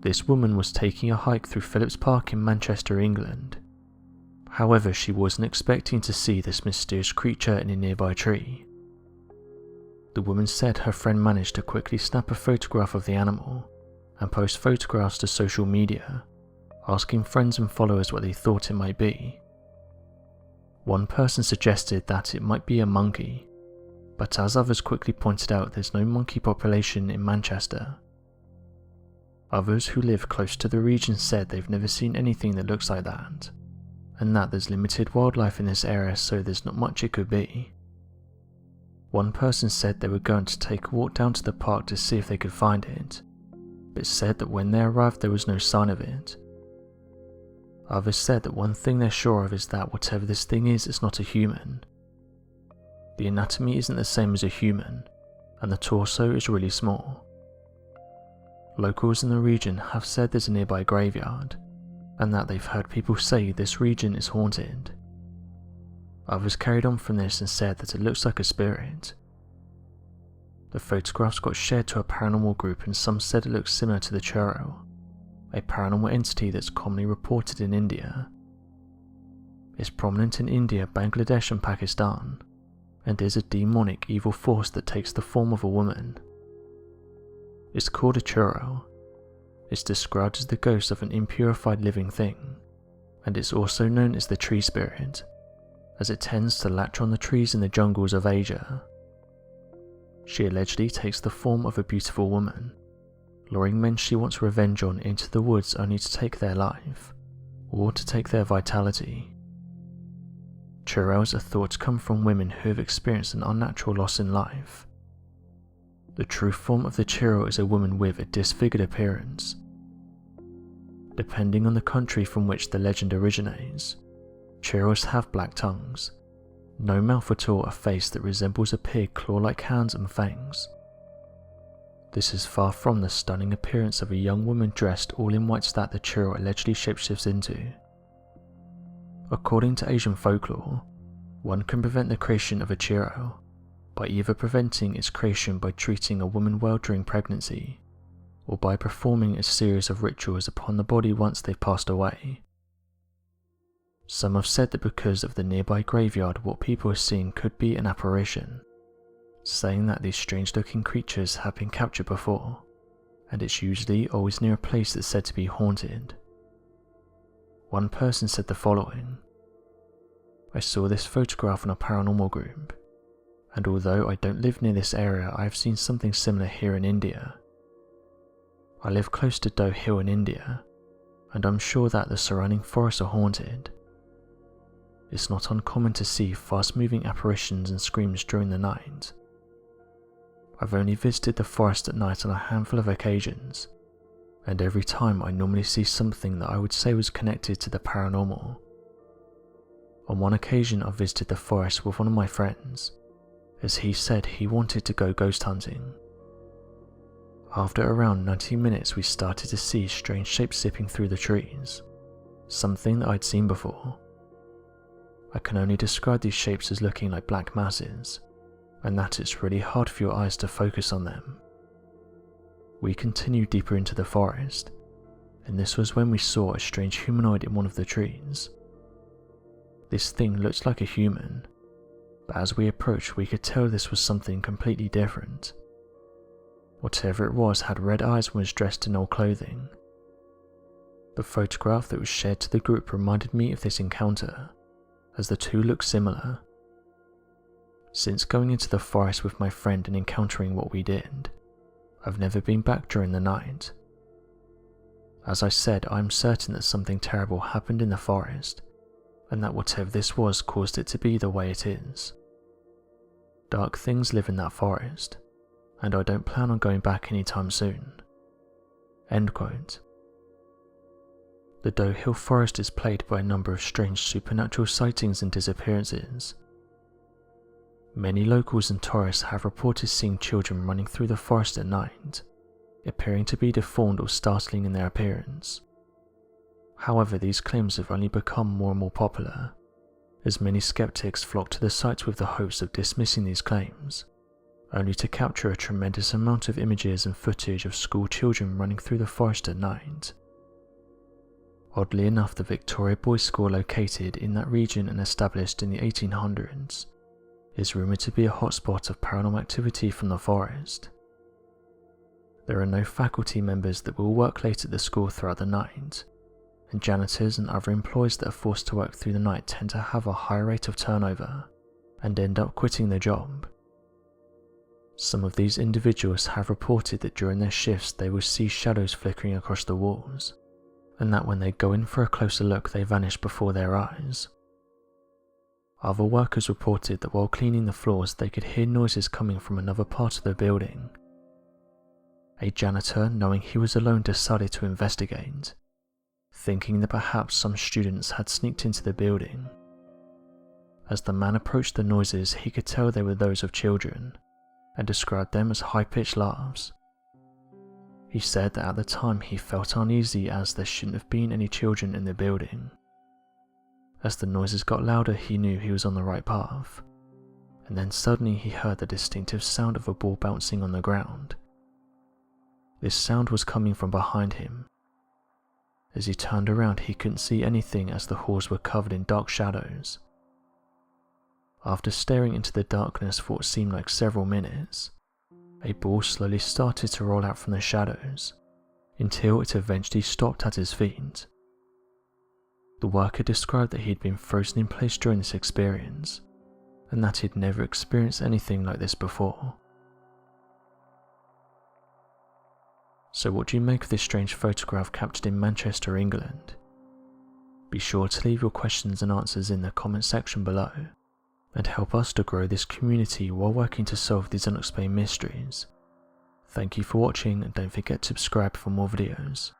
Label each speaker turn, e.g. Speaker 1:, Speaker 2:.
Speaker 1: This woman was taking a hike through Phillips Park in Manchester, England. However, she wasn't expecting to see this mysterious creature in a nearby tree. The woman said her friend managed to quickly snap a photograph of the animal and post photographs to social media, asking friends and followers what they thought it might be. One person suggested that it might be a monkey, but as others quickly pointed out, there's no monkey population in Manchester. Others who live close to the region said they've never seen anything that looks like that, and that there's limited wildlife in this area, so there's not much it could be. One person said they were going to take a walk down to the park to see if they could find it, but said that when they arrived there was no sign of it. Others said that one thing they're sure of is that whatever this thing is, it's not a human. The anatomy isn't the same as a human, and the torso is really small. Locals in the region have said there's a nearby graveyard, and that they've heard people say this region is haunted. Others carried on from this and said that it looks like a spirit. The photographs got shared to a paranormal group, and some said it looks similar to the Churro, a paranormal entity that's commonly reported in India. It's prominent in India, Bangladesh and Pakistan, and is a demonic evil force that takes the form of a woman. It's called a Churro. It's described as the ghost of an impurified living thing, and it's also known as the tree spirit, as it tends to latch on the trees in the jungles of Asia. She allegedly takes the form of a beautiful woman, luring men she wants revenge on into the woods only to take their life, or to take their vitality. Churros are thought to come from women who have experienced an unnatural loss in life. The true form of the Churro is a woman with a disfigured appearance. Depending on the country from which the legend originates, Churros have black tongues, no mouth at all, a face that resembles a pig, claw-like hands and fangs. This is far from the stunning appearance of a young woman dressed all in whites that the Churro allegedly shapeshifts into. According to Asian folklore, one can prevent the creation of a Churro by either preventing its creation by treating a woman well during pregnancy, or by performing a series of rituals upon the body once they've passed away. Some have said that because of the nearby graveyard, what people are seeing could be an apparition, saying that these strange-looking creatures have been captured before, and it's usually always near a place that's said to be haunted. One person said the following: "I saw this photograph on a paranormal group, and although I don't live near this area, I have seen something similar here in India. I live close to Doe Hill in India, and I'm sure that the surrounding forests are haunted. It's not uncommon to see fast-moving apparitions and screams during the night. I've only visited the forest at night on a handful of occasions, and every time I normally see something that I would say was connected to the paranormal. On one occasion I visited the forest with one of my friends, as he said he wanted to go ghost hunting. After around 90 minutes we started to see strange shapes zipping through the trees, something that I'd seen before. I can only describe these shapes as looking like black masses, and that it's really hard for your eyes to focus on them. We continued deeper into the forest, and this was when we saw a strange humanoid in one of the trees. This thing looked like a human, but as we approached we could tell this was something completely different. Whatever it was had red eyes and was dressed in old clothing. The photograph that was shared to the group reminded me of this encounter, as the two look similar. Since going into the forest with my friend and encountering what we did, I've never been back during the night. As I said, I'm certain that something terrible happened in the forest, and that whatever this was caused it to be the way it is. Dark things live in that forest, and I don't plan on going back anytime soon." End quote. The Doe Hill Forest is plagued by a number of strange supernatural sightings and disappearances. Many locals and tourists have reported seeing children running through the forest at night, appearing to be deformed or startling in their appearance. However, these claims have only become more and more popular, as many skeptics flock to the sites with the hopes of dismissing these claims, only to capture a tremendous amount of images and footage of school children running through the forest at night. Oddly enough, the Victoria Boys School, located in that region and established in the 1800s, is rumoured to be a hotspot of paranormal activity from the forest. There are no faculty members that will work late at the school throughout the night, and janitors and other employees that are forced to work through the night tend to have a high rate of turnover and end up quitting their job. Some of these individuals have reported that during their shifts they will see shadows flickering across the walls, and that when they go in for a closer look they vanish before their eyes. Other workers reported that while cleaning the floors they could hear noises coming from another part of the building. A janitor, knowing he was alone, decided to investigate, thinking that perhaps some students had sneaked into the building. As the man approached the noises, he could tell they were those of children, and described them as high-pitched laughs. He said that at the time he felt uneasy as there shouldn't have been any children in the building. As the noises got louder, he knew he was on the right path, and then suddenly he heard the distinctive sound of a ball bouncing on the ground. This sound was coming from behind him. As he turned around, he couldn't see anything as the halls were covered in dark shadows. After staring into the darkness for what seemed like several minutes, a ball slowly started to roll out from the shadows, until it eventually stopped at his feet. The worker described that he'd been frozen in place during this experience, and that he'd never experienced anything like this before. So what do you make of this strange photograph captured in Manchester, England? Be sure to leave your questions and answers in the comment section below, and help us to grow this community while working to solve these unexplained mysteries. Thank you for watching, and don't forget to subscribe for more videos.